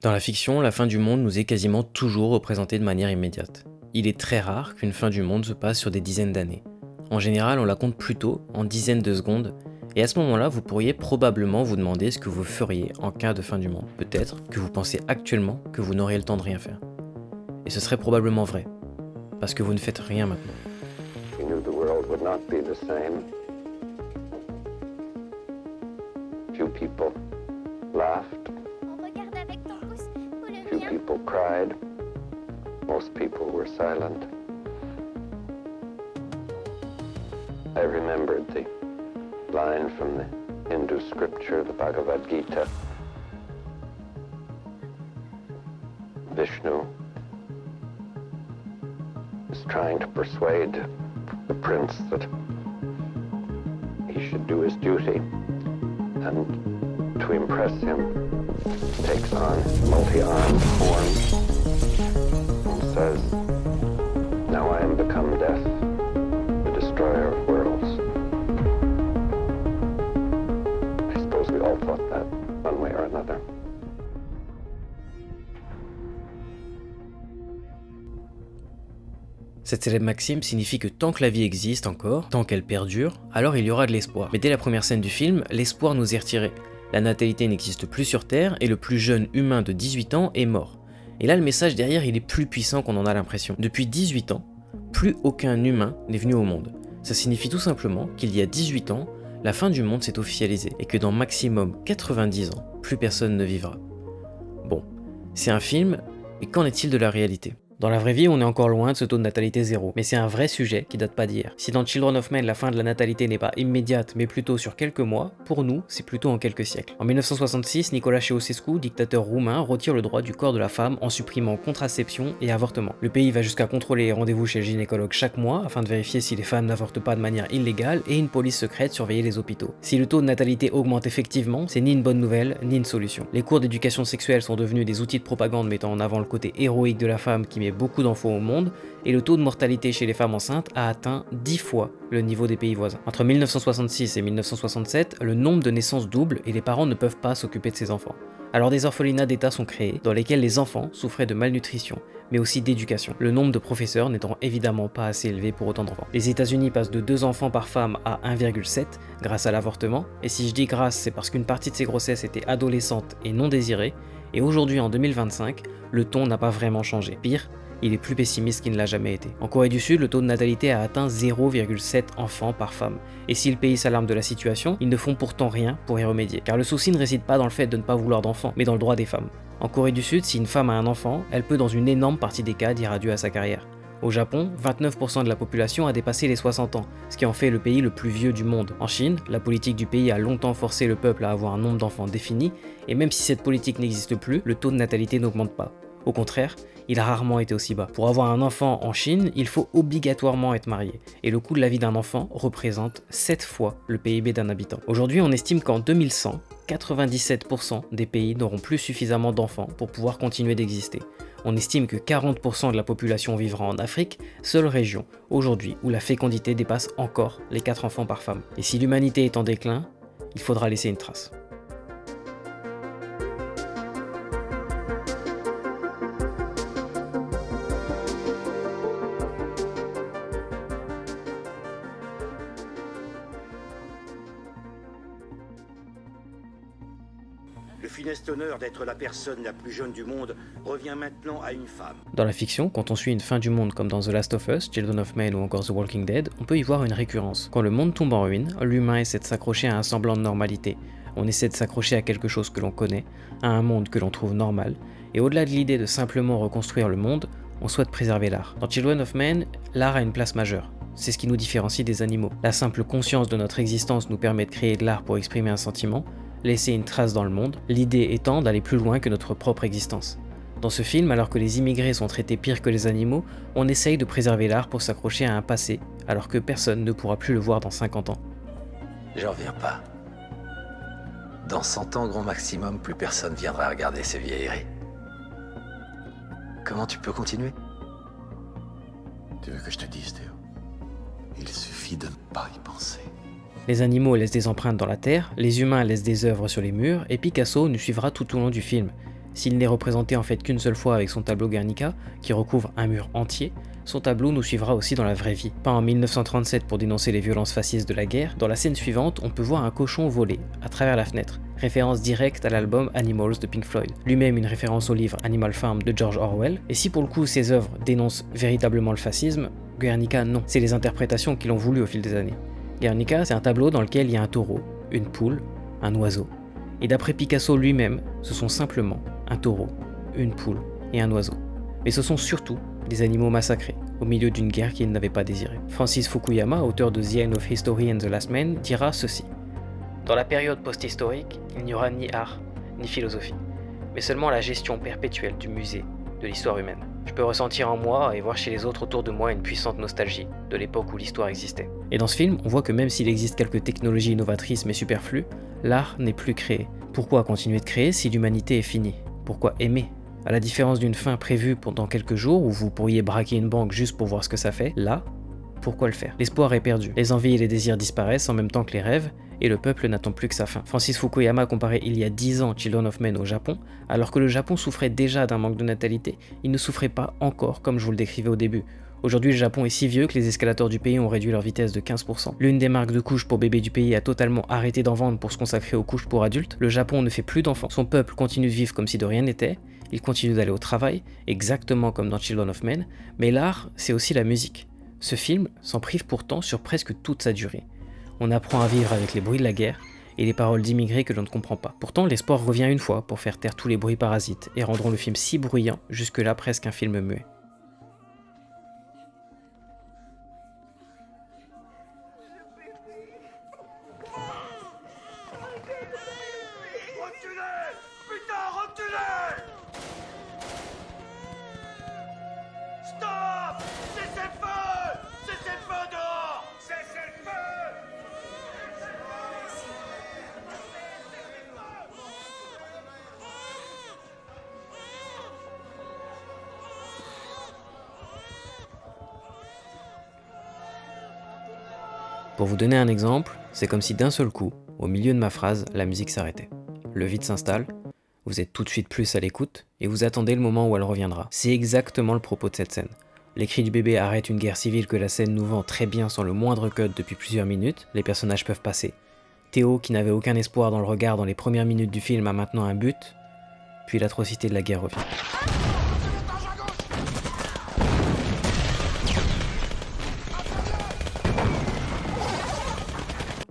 Dans la fiction, la fin du monde nous est quasiment toujours représentée de manière immédiate. Il est très rare qu'une fin du monde se passe sur des dizaines d'années. En général, on la compte plutôt en dizaines de secondes, et à ce moment-là, vous pourriez probablement vous demander ce que vous feriez en cas de fin du monde. Peut-être que vous pensez actuellement que vous n'auriez le temps de rien faire. Et ce serait probablement vrai, parce que vous ne faites rien maintenant. We knew the world would not be the same. Few people laughed, On regarde avec ton pouce ou le few mien. people cried, most people were silent. I remembered the line from the Hindu scripture, the Bhagavad Gita. Vishnu is trying to persuade the prince that he should do his duty, and to impress him, takes on multi-armed form and says, "Now I am become death, the destroyer of worlds." I suppose we all thought that one way or another. Cette célèbre maxime signifie que tant que la vie existe encore, tant qu'elle perdure, alors il y aura de l'espoir. Mais dès la première scène du film, l'espoir nous est retiré. La natalité n'existe plus sur Terre et le plus jeune humain de 18 ans est mort. Et là, le message derrière, il est plus puissant qu'on en a l'impression. Depuis 18 ans, plus aucun humain n'est venu au monde. Ça signifie tout simplement qu'il y a 18 ans, la fin du monde s'est officialisée et que dans maximum 90 ans, plus personne ne vivra. Bon, c'est un film, mais qu'en est-il de la réalité ? Dans la vraie vie, on est encore loin de ce taux de natalité zéro, mais c'est un vrai sujet qui date pas d'hier. Si dans Children of Men, la fin de la natalité n'est pas immédiate, mais plutôt sur quelques mois, pour nous, c'est plutôt en quelques siècles. En 1966, Nicolae Ceausescu, dictateur roumain, retire le droit du corps de la femme en supprimant contraception et avortement. Le pays va jusqu'à contrôler les rendez-vous chez le gynécologue chaque mois afin de vérifier si les femmes n'avortent pas de manière illégale et une police secrète surveiller les hôpitaux. Si le taux de natalité augmente effectivement, c'est ni une bonne nouvelle, ni une solution. Les cours d'éducation sexuelle sont devenus des outils de propagande mettant en avant le côté héroïque de la femme qui met beaucoup d'enfants au monde, et le taux de mortalité chez les femmes enceintes a atteint 10 fois le niveau des pays voisins. Entre 1966 et 1967, le nombre de naissances double et les parents ne peuvent pas s'occuper de ces enfants. Alors des orphelinats d'État sont créés, dans lesquels les enfants souffraient de malnutrition, mais aussi d'éducation, le nombre de professeurs n'étant évidemment pas assez élevé pour autant d'enfants. Les États-Unis passent de 2 enfants par femme à 1,7 grâce à l'avortement, et si je dis grâce, c'est parce qu'une partie de ces grossesses était adolescente et non désirée, et aujourd'hui en 2025, le ton n'a pas vraiment changé. Pire, il est plus pessimiste qu'il ne l'a jamais été. En Corée du Sud, le taux de natalité a atteint 0,7 enfants par femme. Et si le pays s'alarme de la situation, ils ne font pourtant rien pour y remédier. Car le souci ne réside pas dans le fait de ne pas vouloir d'enfants, mais dans le droit des femmes. En Corée du Sud, si une femme a un enfant, elle peut dans une énorme partie des cas dire adieu à sa carrière. Au Japon, 29% de la population a dépassé les 60 ans, ce qui en fait le pays le plus vieux du monde. En Chine, la politique du pays a longtemps forcé le peuple à avoir un nombre d'enfants défini, et même si cette politique n'existe plus, le taux de natalité n'augmente pas. Au contraire, il a rarement été aussi bas. Pour avoir un enfant en Chine, il faut obligatoirement être marié, et le coût de la vie d'un enfant représente 7 fois le PIB d'un habitant. Aujourd'hui, on estime qu'en 2100, 97% des pays n'auront plus suffisamment d'enfants pour pouvoir continuer d'exister. On estime que 40% de la population vivra en Afrique, seule région aujourd'hui où la fécondité dépasse encore les 4 enfants par femme. Et si l'humanité est en déclin, il faudra laisser une trace. Le funeste honneur d'être la personne la plus jeune du monde revient maintenant à une femme. Dans la fiction, quand on suit une fin du monde comme dans The Last of Us, Children of Men ou encore The Walking Dead, on peut y voir une récurrence. Quand le monde tombe en ruine, l'humain essaie de s'accrocher à un semblant de normalité. On essaie de s'accrocher à quelque chose que l'on connaît, à un monde que l'on trouve normal, et au-delà de l'idée de simplement reconstruire le monde, on souhaite préserver l'art. Dans Children of Men, l'art a une place majeure. C'est ce qui nous différencie des animaux. La simple conscience de notre existence nous permet de créer de l'art pour exprimer un sentiment, laisser une trace dans le monde, l'idée étant d'aller plus loin que notre propre existence. Dans ce film, alors que les immigrés sont traités pire que les animaux, on essaye de préserver l'art pour s'accrocher à un passé, alors que personne ne pourra plus le voir dans 50 ans. J'en reviens pas. Dans 100 ans, grand maximum, plus personne viendra regarder ces vieilleries. Comment tu peux continuer? Tu veux que je te dise, Théo? Il suffit de ne pas y penser. Les animaux laissent des empreintes dans la terre, les humains laissent des œuvres sur les murs, et Picasso nous suivra tout au long du film. S'il n'est représenté en fait qu'une seule fois avec son tableau Guernica, qui recouvre un mur entier, son tableau nous suivra aussi dans la vraie vie. Peint en 1937 pour dénoncer les violences fascistes de la guerre, dans la scène suivante, on peut voir un cochon voler à travers la fenêtre, référence directe à l'album Animals de Pink Floyd, lui-même une référence au livre Animal Farm de George Orwell, et si pour le coup ces œuvres dénoncent véritablement le fascisme, Guernica non, c'est les interprétations qui l'ont voulu au fil des années. Guernica, c'est un tableau dans lequel il y a un taureau, une poule, un oiseau. Et d'après Picasso lui-même, ce sont simplement un taureau, une poule et un oiseau. Mais ce sont surtout des animaux massacrés, au milieu d'une guerre qu'ils n'avaient pas désirée. Francis Fukuyama, auteur de The End of History and the Last Man, dira ceci. Dans la période post-historique, il n'y aura ni art, ni philosophie, mais seulement la gestion perpétuelle du musée de l'histoire humaine. Je peux ressentir en moi et voir chez les autres autour de moi une puissante nostalgie de l'époque où l'histoire existait. Et dans ce film, on voit que même s'il existe quelques technologies innovatrices mais superflues, l'art n'est plus créé. Pourquoi continuer de créer si l'humanité est finie? Pourquoi aimer? À la différence d'une fin prévue pendant quelques jours où vous pourriez braquer une banque juste pour voir ce que ça fait, là, pourquoi le faire? L'espoir est perdu, les envies et les désirs disparaissent en même temps que les rêves, et le peuple n'attend plus que sa fin. Francis Fukuyama comparait il y a 10 ans Children of Men au Japon, alors que le Japon souffrait déjà d'un manque de natalité, il ne souffrait pas encore comme je vous le décrivais au début. Aujourd'hui, le Japon est si vieux que les escalators du pays ont réduit leur vitesse de 15%. L'une des marques de couches pour bébés du pays a totalement arrêté d'en vendre pour se consacrer aux couches pour adultes. Le Japon ne fait plus d'enfants. Son peuple continue de vivre comme si de rien n'était. Il continue d'aller au travail, exactement comme dans Children of Men. Mais l'art, c'est aussi la musique. Ce film s'en prive pourtant sur presque toute sa durée. On apprend à vivre avec les bruits de la guerre et les paroles d'immigrés que l'on ne comprend pas. Pourtant, l'espoir revient une fois pour faire taire tous les bruits parasites et rendront le film si bruyant, jusque-là presque un film muet. Reculez! Putain, reculez! Stop! Cessez le feu! Cessez le feu dehors! Cessez le feu! Pour vous donner un exemple, c'est comme si d'un seul coup, au milieu de ma phrase, la musique s'arrêtait. Le vide s'installe, vous êtes tout de suite plus à l'écoute, et vous attendez le moment où elle reviendra. C'est exactement le propos de cette scène. Les cris du bébé arrêtent une guerre civile que la scène nous vend très bien sans le moindre cut depuis plusieurs minutes, les personnages peuvent passer. Théo, qui n'avait aucun espoir dans le regard dans les premières minutes du film, a maintenant un but, puis l'atrocité de la guerre revient.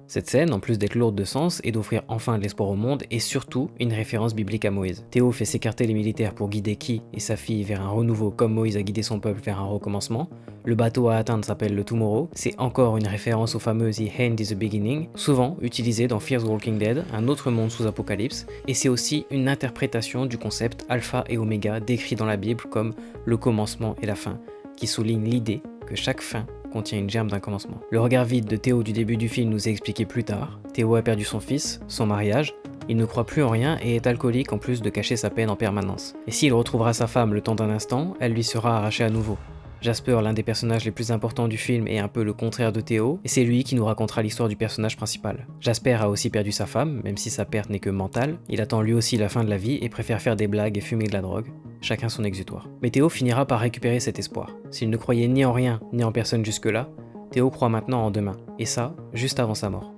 Cette scène, en plus d'être lourde de sens et d'offrir enfin de l'espoir au monde, est surtout une référence biblique à Moïse. Théo fait s'écarter les militaires pour guider Ki et sa fille vers un renouveau comme Moïse a guidé son peuple vers un recommencement. Le bateau à atteindre s'appelle le Tomorrow. C'est encore une référence au fameux The End is the Beginning, souvent utilisé dans Fear the Walking Dead, un autre monde sous Apocalypse, et c'est aussi une interprétation du concept Alpha et Oméga décrit dans la Bible comme le commencement et la fin, qui souligne l'idée que chaque fin contient une germe d'un commencement. Le regard vide de Théo du début du film nous est expliqué plus tard. Théo a perdu son fils, son mariage, il ne croit plus en rien et est alcoolique en plus de cacher sa peine en permanence. Et s'il retrouvera sa femme le temps d'un instant, elle lui sera arrachée à nouveau. Jasper, l'un des personnages les plus importants du film, est un peu le contraire de Théo, et c'est lui qui nous racontera l'histoire du personnage principal. Jasper a aussi perdu sa femme, même si sa perte n'est que mentale, il attend lui aussi la fin de la vie et préfère faire des blagues et fumer de la drogue, chacun son exutoire. Mais Théo finira par récupérer cet espoir. S'il ne croyait ni en rien, ni en personne jusque-là, Théo croit maintenant en demain, et ça, juste avant sa mort.